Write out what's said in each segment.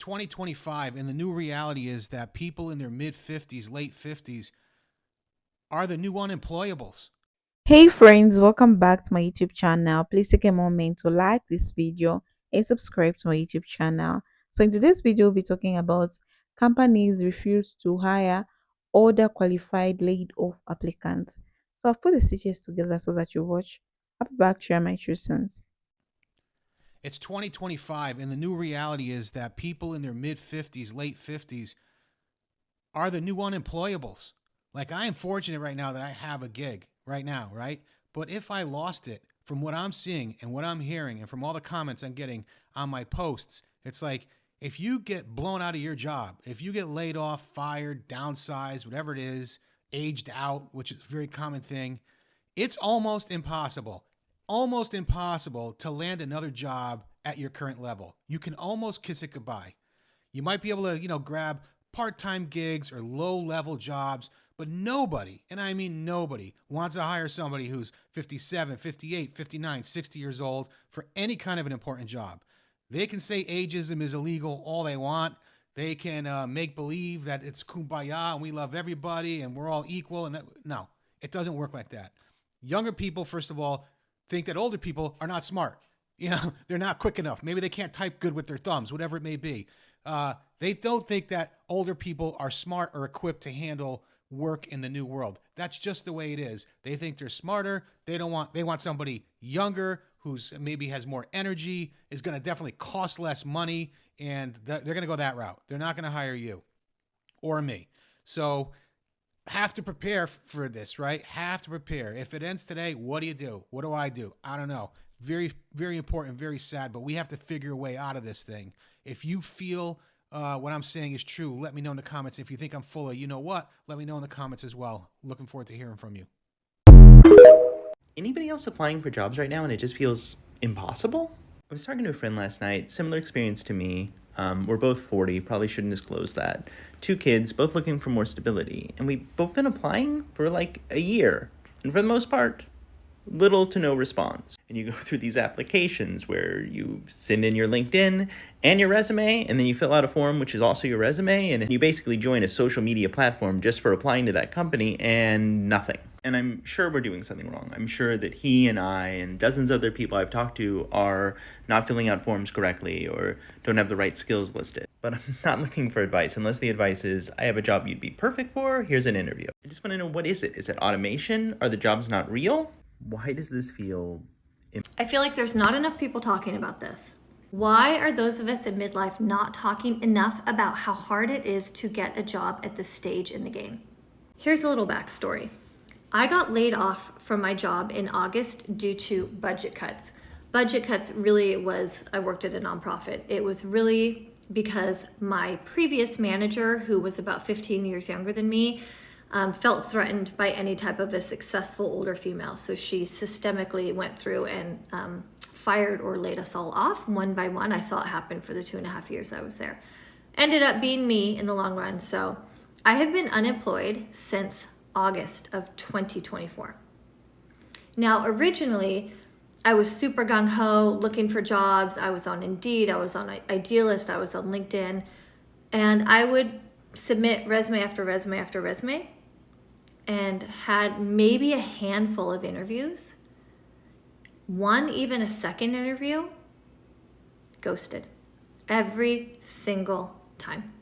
2025, and the new reality is that people in their mid 50s, late 50s are the new unemployables. Hey friends, welcome back to my YouTube channel. Please take a moment to like this video and subscribe to my YouTube channel. So in today's video, we'll be talking about companies refuse to hire older qualified laid off applicants. So I've put the stitches together so that you watch. I'll be back share my true sense. It's 2025, and the new reality is that people in their mid 50s, late 50s are the new unemployables. Like, I am fortunate right now that I have a gig right now, right? But if I lost it, from what I'm seeing and what I'm hearing and from all the comments I'm getting on my posts, it's like if you get blown out of your job, if you get laid off, fired, downsized, whatever it is, aged out, which is a very common thing, it's almost impossible to land another job at your current level. You can almost kiss it goodbye. You might be able to, grab part-time gigs or low-level jobs, but nobody, and I mean nobody, wants to hire somebody who's 57, 58, 59, 60 years old for any kind of an important job. They can say ageism is illegal all they want. They can make believe that it's kumbaya and we love everybody and we're all equal. And no, it doesn't work like that. Younger people, first of all, think that older people are not smart. They're not quick enough. Maybe they can't type good with their thumbs, whatever it may be. They don't think that older people are smart or equipped to handle work in the new world. That's just the way it is. They think they're smarter. They want somebody younger who's maybe has more energy, is going to definitely cost less money, and they're going to go that route. They're not going to hire you or me. So have to prepare for this, right? Have to prepare. If it ends today, what do you do? What do I do? I don't know. Very, very important, very sad, but we have to figure a way out of this thing. If you feel what I'm saying is true, let me know in the comments. If you think I'm full of you know what, let me know in the comments as well. Looking forward to hearing from you. Anybody else applying for jobs right now and it just feels impossible? I was talking to a friend last night, similar experience to me. We're both 40, probably shouldn't disclose that. Two kids, both looking for more stability. And we've both been applying for like a year. And for the most part, little to no response. And you go through these applications where you send in your LinkedIn and your resume, and then you fill out a form which is also your resume, and you basically join a social media platform just for applying to that company, and nothing. And I'm sure we're doing something wrong. I'm sure that he and I and dozens of other people I've talked to are not filling out forms correctly or don't have the right skills listed. But I'm not looking for advice unless the advice is, I have a job you'd be perfect for, here's an interview. I just want to know, what is it? Is it automation? Are the jobs not real? Why does this feel... I feel like there's not enough people talking about this. Why are those of us in midlife not talking enough about how hard it is to get a job at this stage in the game? Here's a little backstory. I got laid off from my job in August due to budget cuts. Budget cuts really was, I worked at a nonprofit. It was really because my previous manager, who was about 15 years younger than me, felt threatened by any type of a successful older female. So she systemically went through and fired or laid us all off one by one. I saw it happen for the 2.5 years I was there. Ended up being me in the long run. So I have been unemployed since August of 2024. Now, originally, I was super gung-ho looking for jobs. I was on Indeed, I was on Idealist, I was on LinkedIn, and I would submit resume after resume after resume, and had maybe a handful of interviews. One, even a second interview, ghosted. Every single time,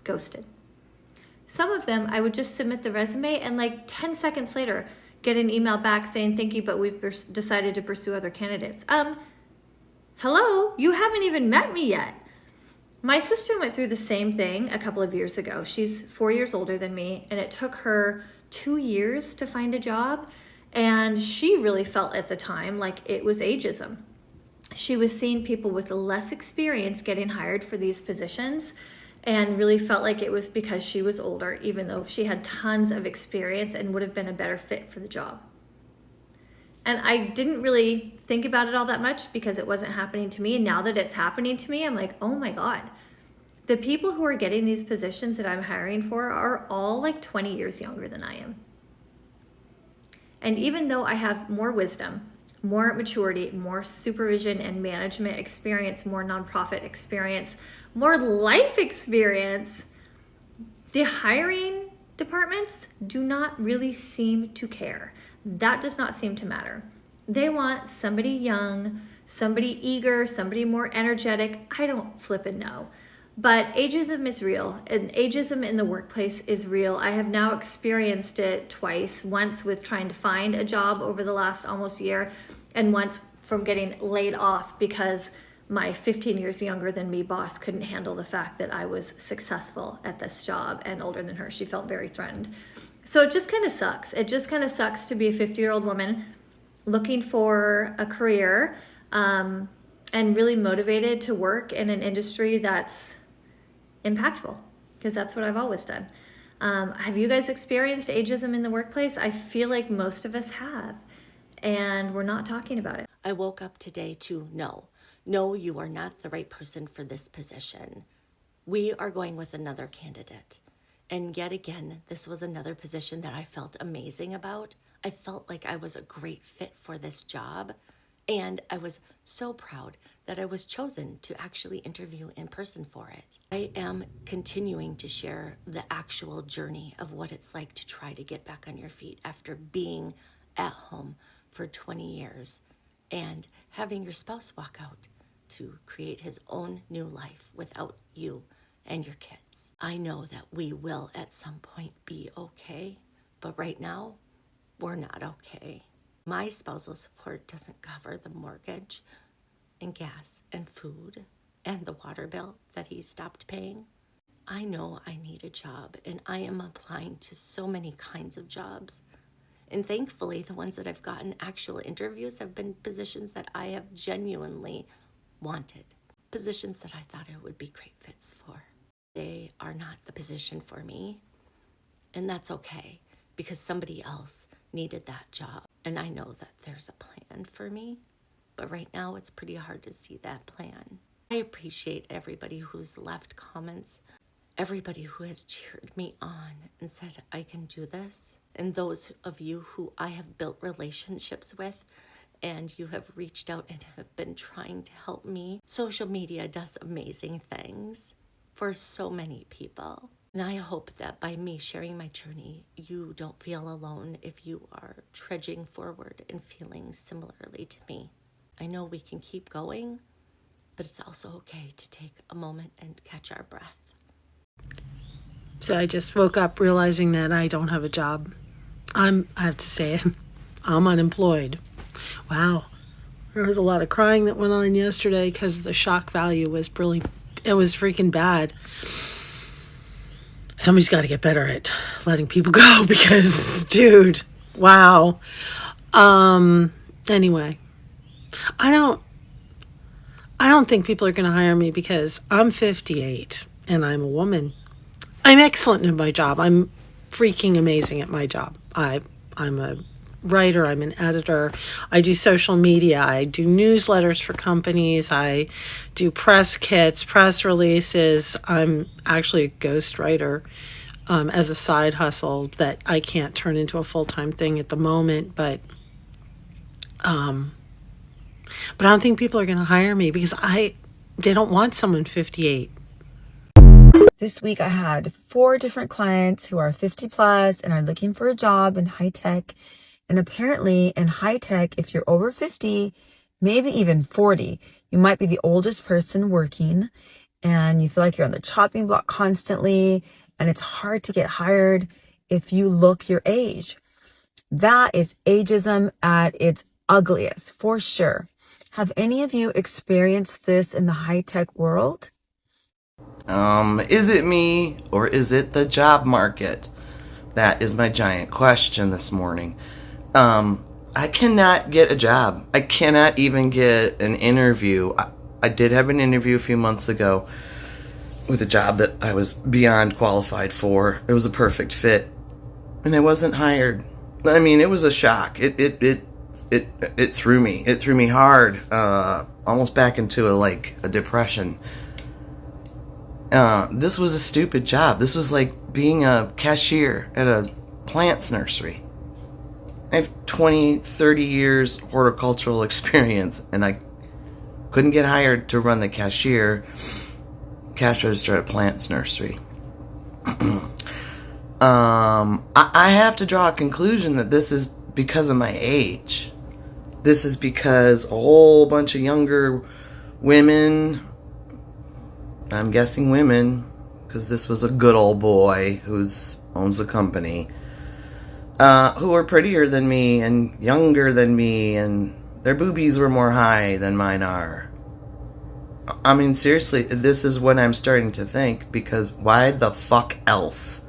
ghosted. Some of them, I would just submit the resume and like 10 seconds later, get an email back saying, thank you, but we've decided to pursue other candidates. Hello, you haven't even met me yet. My sister went through the same thing a couple of years ago. She's 4 years older than me, and it took her 2 years to find a job. And she really felt at the time like it was ageism. She was seeing people with less experience getting hired for these positions and really felt like it was because she was older, even though she had tons of experience and would have been a better fit for the job. And I didn't really think about it all that much because it wasn't happening to me. And now that it's happening to me, I'm like, oh my God. The people who are getting these positions that I'm hiring for are all like 20 years younger than I am. And even though I have more wisdom, more maturity, more supervision and management experience, more nonprofit experience, more life experience, the hiring departments do not really seem to care. That does not seem to matter. They want somebody young, somebody eager, somebody more energetic. I don't flippin' know. But ageism is real, and ageism in the workplace is real. I have now experienced it twice, once with trying to find a job over the last almost year, and once from getting laid off because my 15 years younger than me boss couldn't handle the fact that I was successful at this job and older than her. She felt very threatened. So it just kind of sucks. It just kind of sucks to be a 50-year-old woman looking for a career and really motivated to work in an industry that's impactful, because that's what I've always done. Have you guys experienced ageism in the workplace? I feel like most of us have, and we're not talking about it. I woke up today to no, you are not the right person for this position. We are going with another candidate. And yet again, this was another position that I felt amazing about. I felt like I was a great fit for this job. And I was so proud that I was chosen to actually interview in person for it. I am continuing to share the actual journey of what it's like to try to get back on your feet after being at home for 20 years and having your spouse walk out to create his own new life without you and your kids. I know that we will at some point be okay, but right now, we're not okay. My spousal support doesn't cover the mortgage and gas and food and the water bill that he stopped paying. I know I need a job, and I am applying to so many kinds of jobs. And thankfully, the ones that I've gotten actual interviews have been positions that I have genuinely wanted, positions that I thought I would be great fits for. They are not the position for me, and that's okay, because somebody else needed that job. And I know that there's a plan for me, but right now it's pretty hard to see that plan. I appreciate everybody who's left comments, everybody who has cheered me on and said, I can do this. And those of you who I have built relationships with and you have reached out and have been trying to help me. Social media does amazing things for so many people. And I hope that by me sharing my journey, you don't feel alone if you are trudging forward and feeling similarly to me. I know we can keep going, but it's also okay to take a moment and catch our breath. So I just woke up realizing that I don't have a job. I have to say it, I'm unemployed. Wow. There was a lot of crying that went on yesterday because the shock value was it was freaking bad. Somebody's got to get better at letting people go because, dude, wow. Anyway, I don't think people are going to hire me because I'm 58 and I'm a woman. I'm excellent in my job. I'm freaking amazing at my job. I'm a writer. I'm an editor. I do social media. I do newsletters for companies. I do press kits, press releases. I'm actually a ghostwriter as a side hustle that I can't turn into a full-time thing at the moment. But I don't think people are going to hire me because they don't want someone 58. This week I had 4 different clients who are 50 plus and are looking for a job in high tech. And apparently in high tech, if you're over 50, maybe even 40, you might be the oldest person working and you feel like you're on the chopping block constantly and it's hard to get hired if you look your age. That is ageism at its ugliest, for sure. Have any of you experienced this in the high tech world? Is it me or is it the job market? That is my giant question this morning. I cannot get a job. I cannot even get an interview. I did have an interview a few months ago with a job that I was beyond qualified for. It was a perfect fit, and I wasn't hired. I mean, it was a shock. It threw me. It threw me hard, almost back into a depression. This was a stupid job. This was like being a cashier at a plants nursery. I have 20, 30 years horticultural experience, and I couldn't get hired to run the cash register at a plants nursery. I have to draw a conclusion that this is because of my age. This is because a whole bunch of younger women, I'm guessing women, because this was a good old boy who owns a company, who are prettier than me and younger than me, and their boobies were more high than mine are. I mean, seriously, this is what I'm starting to think, because why the fuck else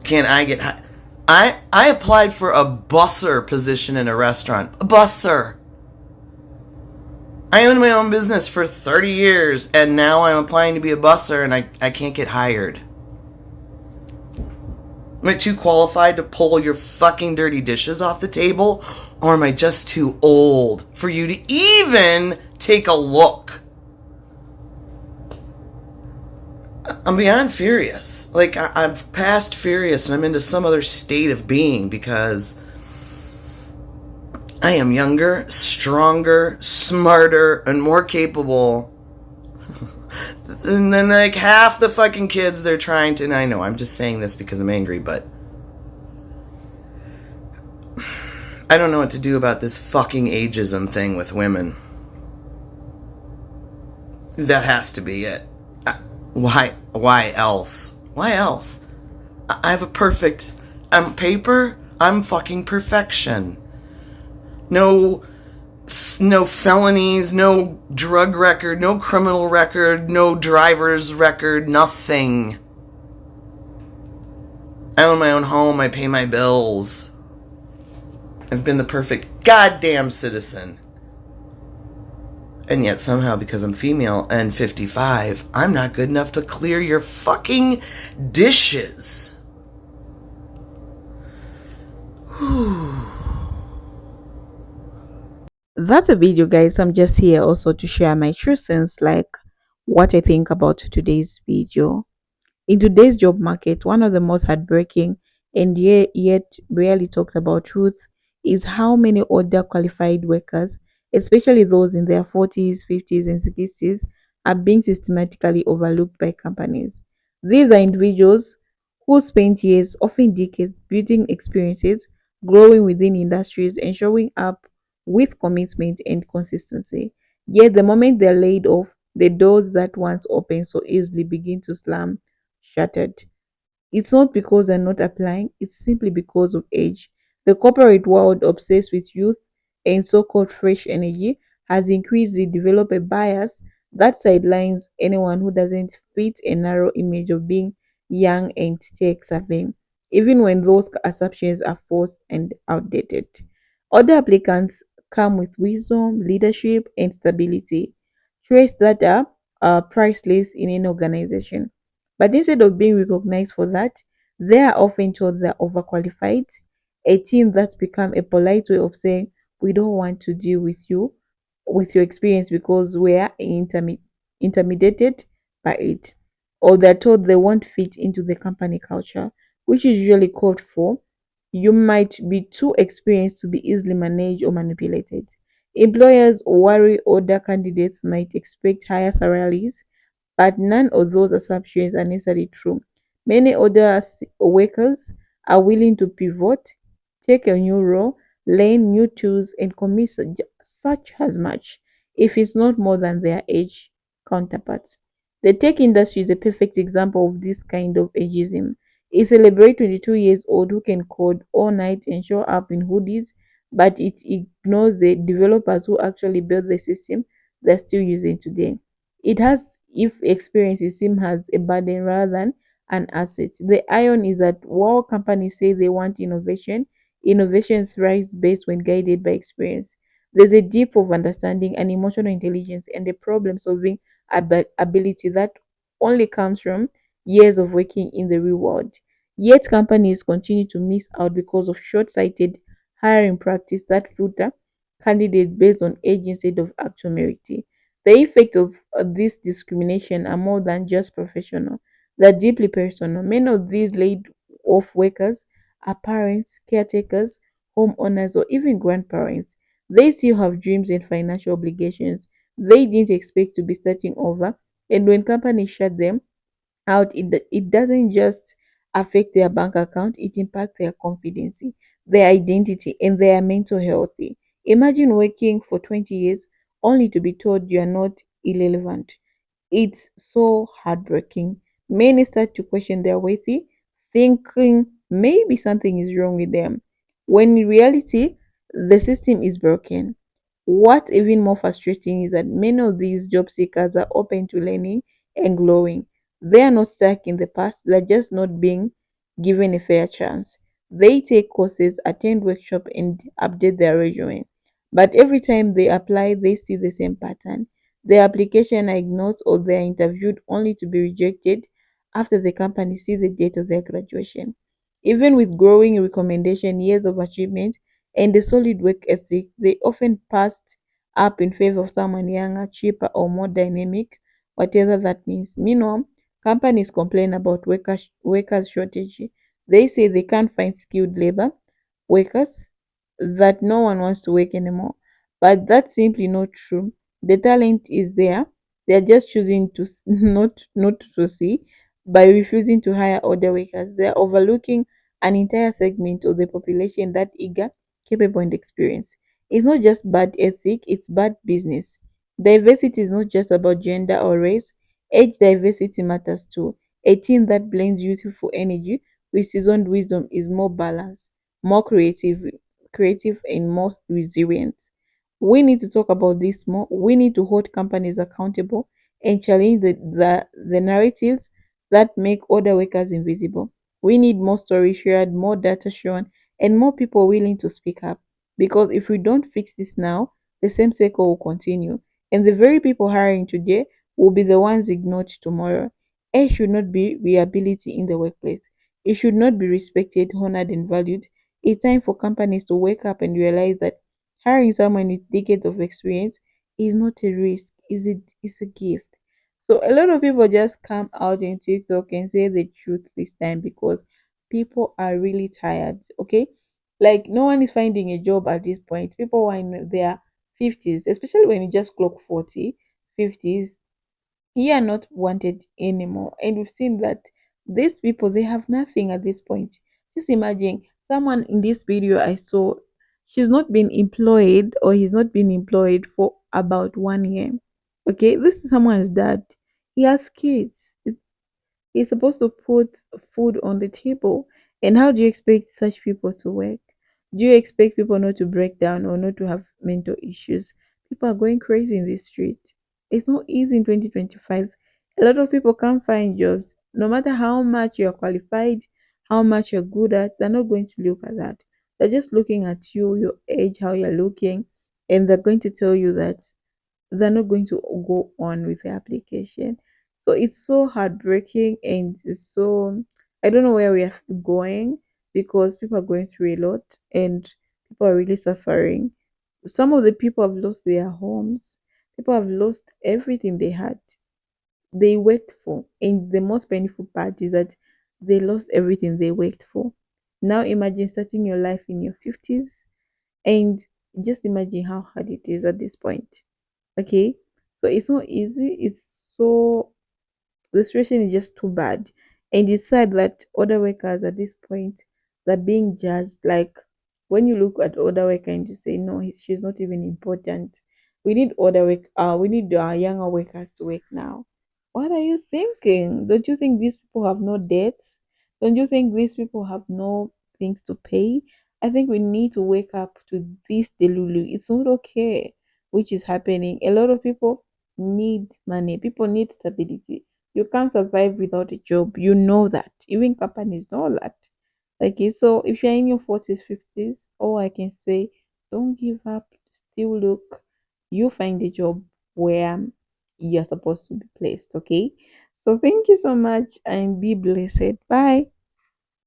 can I get high? I applied for a busser position in a restaurant. A busser. I owned my own business for 30 years, and now I'm applying to be a busser, and I can't get hired. Am I too qualified to pull your fucking dirty dishes off the table? Or am I just too old for you to even take a look? I'm beyond furious. Like, I'm past furious and I'm into some other state of being because I am younger, stronger, smarter, and more capable than like half the fucking kids they're trying to. And I know I'm just saying this because I'm angry, but I don't know what to do about this fucking ageism thing with women. That has to be it. Why else? Why else? I have a perfect, on paper, I'm fucking perfection. No felonies, no drug record, no criminal record, no driver's record, nothing. I own my own home, I pay my bills. I've been the perfect goddamn citizen. And yet somehow, because I'm female and 55, I'm not good enough to clear your fucking dishes. That's a video, guys. I'm just here also to share my true sense, like what I think about today's video. In today's job market, one of the most heartbreaking and yet rarely talked about truth is how many older qualified workers, especially those in their 40s, 50s, and 60s, are being systematically overlooked by companies. These are individuals who spent years, often decades, building experiences, growing within industries, and showing up with commitment and consistency. Yet, the moment they're laid off, the doors that once opened so easily begin to slam shattered. It's not because they're not applying, it's simply because of age. The corporate world, obsessed with youth and so called fresh energy, has increasingly developed a bias that sidelines anyone who doesn't fit a narrow image of being young and tech savvy, even when those assumptions are false and outdated. Other applicants come with wisdom, leadership, and stability, traits that are priceless in any organization. But instead of being recognized for that, they are often told they're overqualified, a thing that's become a polite way of saying, we don't want to deal with you, with your experience because we are intimidated by it. Or they're told they won't fit into the company culture, which is usually called for. You might be too experienced to be easily managed or manipulated. Employers worry older candidates might expect higher salaries, but none of those assumptions are necessarily true. Many other workers are willing to pivot, take a new role, learn new tools, and commit such as much if it's not more than their age counterparts. The tech industry is a perfect example of this kind of ageism. A celebrate 22 years old who can code all night and show up in hoodies, but it ignores the developers who actually built the system they're still using today. It has if experience is seen as a burden rather than an asset. The iron is that while companies say they want innovation, innovation thrives best when guided by experience. There's a depth of understanding and emotional intelligence and a problem solving ability that only comes from years of working in the real world. Yet companies continue to miss out because of short sighted hiring practice that filter candidates based on age instead of actual merit. The effects of this discrimination are more than just professional, they're deeply personal. Many of these laid off workers are parents, caretakers, homeowners, or even grandparents. They still have dreams and financial obligations they didn't expect to be starting over. And when companies shut them out, it doesn't just affect their bank account, it impacts their confidence, their identity, and their mental health. Imagine working for 20 years only to be told you are not irrelevant. It's so heartbreaking. Many start to question their worth, thinking maybe something is wrong with them, when in reality, the system is broken. What's even more frustrating is that many of these job seekers are open to learning and growing. They are not stuck in the past, they're just not being given a fair chance. They take courses, attend workshops, and update their resume. But every time they apply, they see the same pattern. Their application are ignored or they are interviewed only to be rejected after the company sees the date of their graduation. Even with growing recommendation, years of achievement, and a solid work ethic, they often passed up in favor of someone younger, cheaper, or more dynamic, whatever that means. Meanwhile, companies complain about workers shortage. They say they can't find skilled labor workers, that no one wants to work anymore. But that's simply not true. The talent is there. They're just choosing to not to see by refusing to hire other workers. They're overlooking an entire segment of the population that eager, capable, and experienced. It's not just bad ethic, it's bad business. Diversity is not just about gender or race. Age diversity matters too. A team that blends youthful energy with seasoned wisdom is more balanced, more creative and more resilient. We need to talk about this more. We need to hold companies accountable and challenge the narratives that make other workers invisible. We need more stories shared, more data shown, and more people willing to speak up. Because if we don't fix this now, the same cycle will continue. And the very people hiring today will be the ones ignored tomorrow. Age should not be reliability in the workplace. It should not be respected, honored, and valued. It's time for companies to wake up and realize that hiring someone with decades of experience is not a risk, it's a gift. So a lot of people just come out in TikTok and say the truth this time because people are really tired. Okay. Like no one is finding a job at this point. People are in their 50s, especially when you just clock 40, 50s, you are not wanted anymore. And we've seen that these people they have nothing at this point. Just imagine someone in this video I saw, she's not been employed or he's not been employed for about 1 year. Okay, this is someone's dad. He has kids. He's supposed to put food on the table. And how do you expect such people to work? Do you expect people not to break down or not to have mental issues? People are going crazy in the street. It's not easy in 2025. A lot of people can't find jobs. No matter how much you're qualified, how much you're good at, they're not going to look at that. They're just looking at you, your age, how you're looking, and they're going to tell you that they're not going to go on with the application. So it's so heartbreaking and it's so, I don't know where we are going because people are going through a lot and people are really suffering. Some of the people have lost their homes, people have lost everything they had, they worked for. And the most painful part is that they lost everything they worked for. Now imagine starting your life in your 50s and just imagine how hard it is at this point. Okay, so it's not easy, it's so, the situation is just too bad. And it's sad that other workers at this point, they're being judged. Like when you look at other worker and you say no, she's not even important. We need other work, we need our younger workers to work now. What are you thinking? Don't you think these people have no debts? Don't you think these people have no things to pay? I think we need to wake up to this delulu. It's not okay which is happening. A lot of people need money. People need stability. You can't survive without a job. You know that. Even companies know that. Okay, so if you're in your 40s, 50s, all I can say, don't give up. Still look. You find a job where you're supposed to be placed. Okay. So thank you so much and be blessed. Bye.